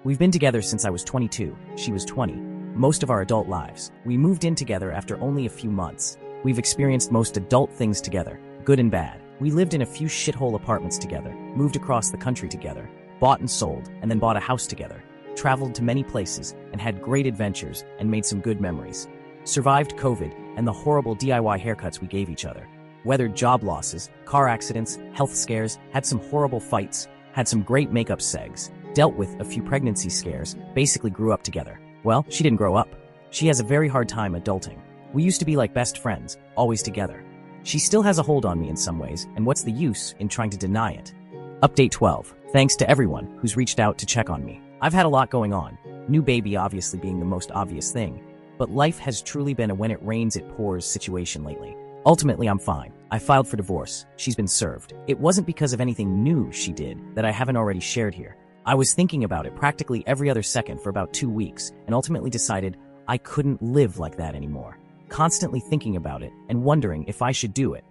[SPEAKER 1] We've been together since I was 22, she was 20, most of our adult lives. We moved in together after only a few months. We've experienced most adult things together, good and bad. We lived in a few shithole apartments together, moved across the country together, bought and sold, and then bought a house together, traveled to many places, and had great adventures and made some good memories. Survived COVID and the horrible DIY haircuts we gave each other. Weathered job losses, car accidents, health scares, had some horrible fights, had some great makeup segs, dealt with a few pregnancy scares, basically grew up together. Well, she didn't grow up. She has a very hard time adulting. We used to be like best friends, always together. She still has a hold on me in some ways, and what's the use in trying to deny it? Update 12. Thanks to everyone who's reached out to check on me. I've had a lot going on, new baby obviously being the most obvious thing, but life has truly been a when it rains it pours situation lately. Ultimately, I'm fine. I filed for divorce. She's been served. It wasn't because of anything new she did that I haven't already shared here. I was thinking about it practically every other second for about 2 weeks and ultimately decided I couldn't live like that anymore. Constantly thinking about it and wondering if I should do it.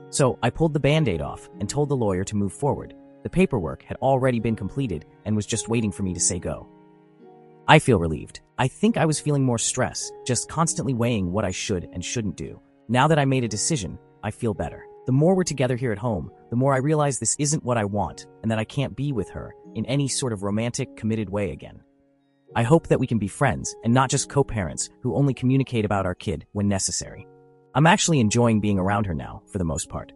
[SPEAKER 1] So I pulled the band-aid off and told the lawyer to move forward. The paperwork had already been completed and was just waiting for me to say go. I feel relieved. I think I was feeling more stress, just constantly weighing what I should and shouldn't do. Now that I made a decision, I feel better. The more we're together here at home, the more I realize this isn't what I want and that I can't be with her in any sort of romantic, committed way again. I hope that we can be friends and not just co-parents who only communicate about our kid when necessary. I'm actually enjoying being around her now, for the most part.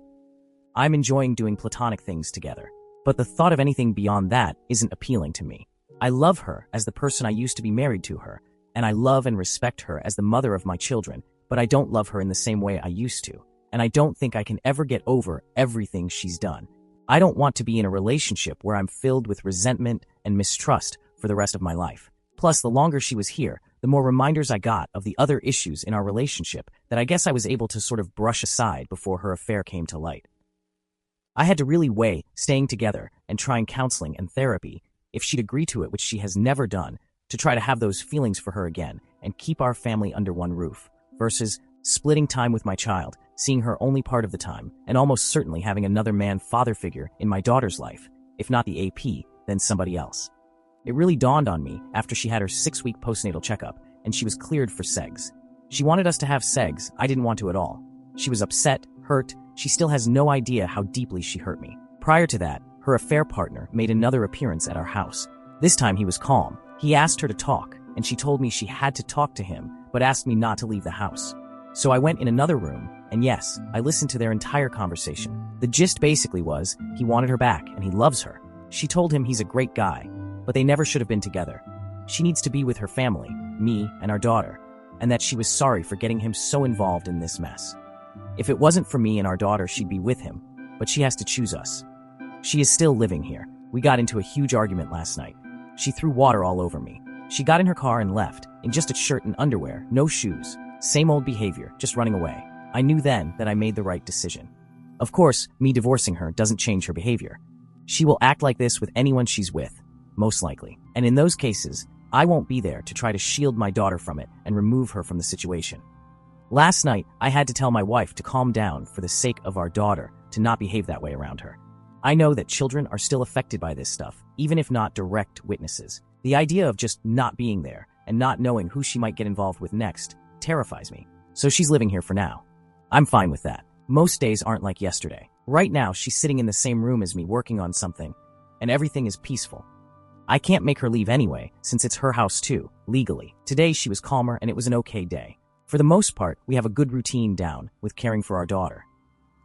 [SPEAKER 1] I'm enjoying doing platonic things together, but the thought of anything beyond that isn't appealing to me. I love her as the person I used to be married to her, and I love and respect her as the mother of my children, but I don't love her in the same way I used to, and I don't think I can ever get over everything she's done. I don't want to be in a relationship where I'm filled with resentment and mistrust for the rest of my life. Plus, the longer she was here, the more reminders I got of the other issues in our relationship that I guess I was able to sort of brush aside before her affair came to light. I had to really weigh staying together and trying counseling and therapy, if she'd agree to it, which she has never done, to try to have those feelings for her again and keep our family under one roof, versus splitting time with my child, seeing her only part of the time, and almost certainly having another man father figure in my daughter's life, if not the AP, then somebody else. It really dawned on me after she had her 6-week postnatal checkup and she was cleared for segs. She wanted us to have segs. I didn't want to at all. She was upset, hurt. She still has no idea how deeply she hurt me. Prior to that, her affair partner made another appearance at our house. This time he was calm. He asked her to talk, and she told me she had to talk to him, but asked me not to leave the house. So I went in another room, and yes, I listened to their entire conversation. The gist basically was, he wanted her back, and he loves her. She told him he's a great guy, but they never should have been together. She needs to be with her family, me and our daughter, and that she was sorry for getting him so involved in this mess. If it wasn't for me and our daughter, she'd be with him, but she has to choose us. She is still living here. We got into a huge argument last night. She threw water all over me. She got in her car and left, in just a shirt and underwear, no shoes. Same old behavior, just running away. I knew then that I made the right decision. Of course, me divorcing her doesn't change her behavior. She will act like this with anyone she's with, most likely. And in those cases, I won't be there to try to shield my daughter from it and remove her from the situation. Last night, I had to tell my wife to calm down for the sake of our daughter, to not behave that way around her. I know that children are still affected by this stuff, even if not direct witnesses. The idea of just not being there and not knowing who she might get involved with next terrifies me. So she's living here for now. I'm fine with that. Most days aren't like yesterday. Right now, she's sitting in the same room as me working on something, and everything is peaceful. I can't make her leave anyway, since it's her house too, legally. Today she was calmer and it was an okay day. For the most part, we have a good routine down with caring for our daughter.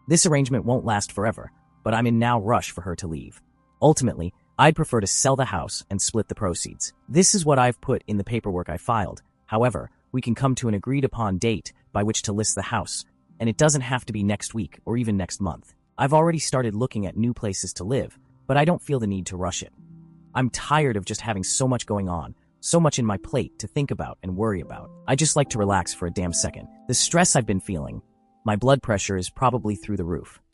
[SPEAKER 1] This arrangement won't last forever, but I'm in no rush for her to leave. Ultimately, I'd prefer to sell the house and split the proceeds. This is what I've put in the paperwork I filed. However, we can come to an agreed-upon date by which to list the house, and it doesn't have to be next week or even next month. I've already started looking at new places to live, but I don't feel the need to rush it. I'm tired of just having so much going on, so much in my plate to think about and worry about. I just like to relax for a damn second. The stress I've been feeling, my blood pressure is probably through the roof.